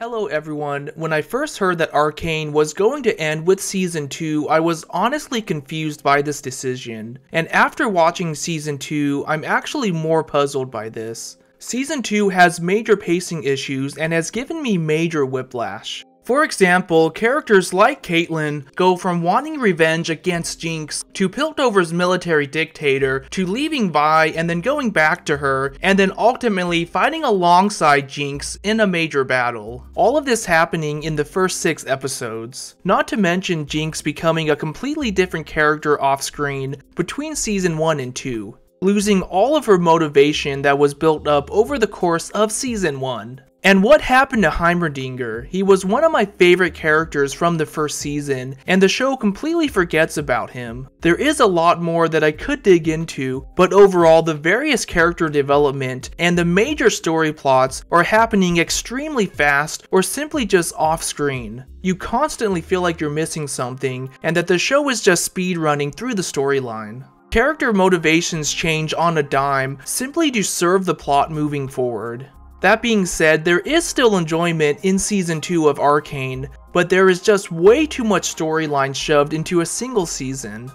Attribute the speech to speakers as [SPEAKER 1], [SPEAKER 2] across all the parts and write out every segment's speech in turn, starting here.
[SPEAKER 1] Hello everyone, when I first heard that Arcane was going to end with Season 2, I was honestly confused by this decision, and after watching Season 2, I'm actually more puzzled by this. Season 2 has major pacing issues and has given me major whiplash. For example, characters like Caitlyn go from wanting revenge against Jinx to Piltover's military dictator to leaving Vi and then going back to her and then ultimately fighting alongside Jinx in a major battle. All of this happening in the first 6 episodes. Not to mention Jinx becoming a completely different character off screen between Season 1 and 2, losing all of her motivation that was built up over the course of Season 1. And what happened to Heimerdinger? He was one of my favorite characters from the first season, and the show completely forgets about him. There is a lot more that I could dig into, but overall the various character development and the major story plots are happening extremely fast or simply just off screen. You constantly feel like you're missing something, and that the show is just speedrunning through the storyline. Character motivations change on a dime simply to serve the plot moving forward. That being said, there is still enjoyment in Season 2 of Arcane, but there is just way too much storyline shoved into a single season.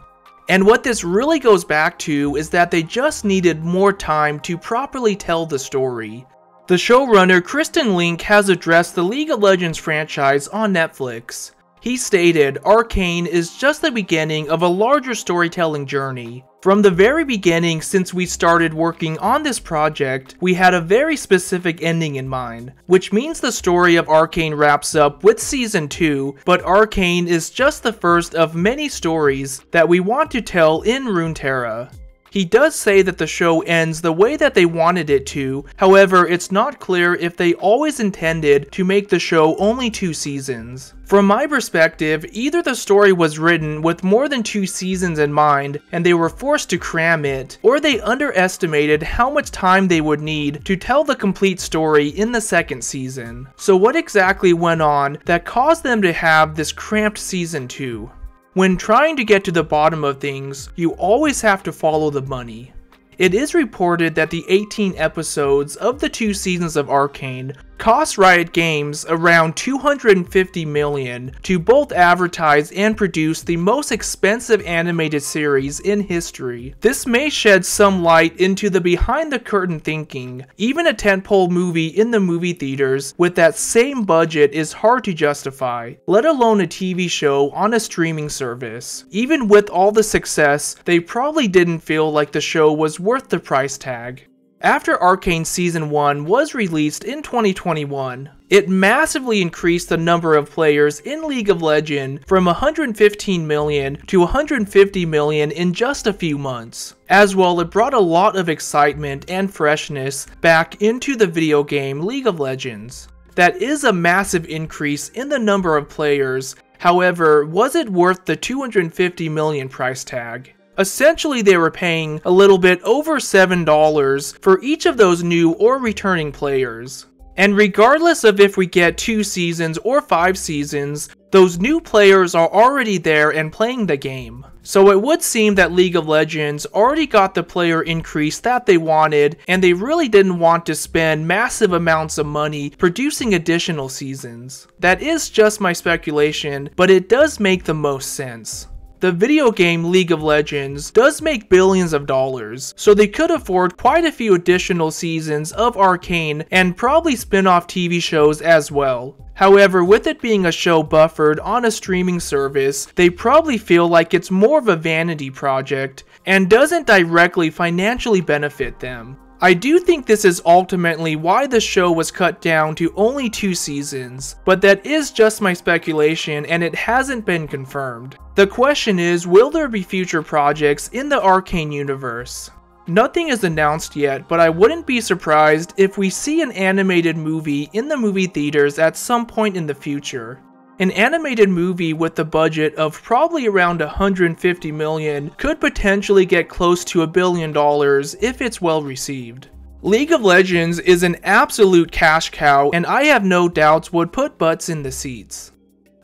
[SPEAKER 1] And what this really goes back to is that they just needed more time to properly tell the story. The showrunner Kristen Link has addressed the League of Legends franchise on Netflix. He stated, "Arcane is just the beginning of a larger storytelling journey. From the very beginning, since we started working on this project, we had a very specific ending in mind, which means the story of Arcane wraps up with Season 2, but Arcane is just the first of many stories that we want to tell in Runeterra." He does say that the show ends the way that they wanted it to, however it's not clear if they always intended to make the show only 2 seasons. From my perspective, either the story was written with more than 2 seasons in mind and they were forced to cram it, or they underestimated how much time they would need to tell the complete story in the 2nd season. So what exactly went on that caused them to have this cramped Season 2? When trying to get to the bottom of things, you always have to follow the money. It is reported that the 18 episodes of the 2 seasons of Arcane cost Riot Games around $250 million to both advertise and produce the most expensive animated series in history. This may shed some light into the behind-the-curtain thinking. Even a tentpole movie in the movie theaters with that same budget is hard to justify, let alone a TV show on a streaming service. Even with all the success, they probably didn't feel like the show was worth the price tag. After Arcane Season 1 was released in 2021, it massively increased the number of players in League of Legends from 115 million to 150 million in just a few months. As well, it brought a lot of excitement and freshness back into the video game League of Legends. That is a massive increase in the number of players, however, was it worth the 250 million price tag? Essentially, they were paying a little bit over $7 for each of those new or returning players. And regardless of if we get 2 seasons or 5 seasons, those new players are already there and playing the game. So it would seem that League of Legends already got the player increase that they wanted, and they really didn't want to spend massive amounts of money producing additional seasons. That is just my speculation, but it does make the most sense. The video game League of Legends does make billions of dollars, so they could afford quite a few additional seasons of Arcane and probably spin-off TV shows as well. However, with it being a show buffered on a streaming service, they probably feel like it's more of a vanity project and doesn't directly financially benefit them. I do think this is ultimately why the show was cut down to only 2 seasons, but that is just my speculation and it hasn't been confirmed. The question is, will there be future projects in the Arcane universe? Nothing is announced yet, but I wouldn't be surprised if we see an animated movie in the movie theaters at some point in the future. An animated movie with a budget of probably around 150 million could potentially get close to $1 billion if it's well received. League of Legends is an absolute cash cow, and I have no doubts would put butts in the seats.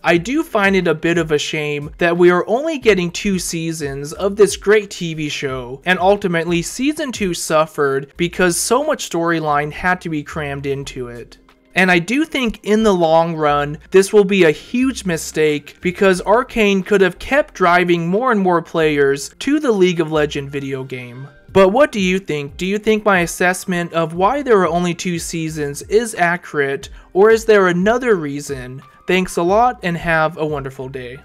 [SPEAKER 1] I do find it a bit of a shame that we are only getting 2 seasons of this great TV show, and ultimately Season 2 suffered because so much storyline had to be crammed into it. And I do think in the long run, this will be a huge mistake because Arcane could have kept driving more and more players to the League of Legends video game. But what do you think? Do you think my assessment of why there are only 2 seasons is accurate, or is there another reason? Thanks a lot and have a wonderful day.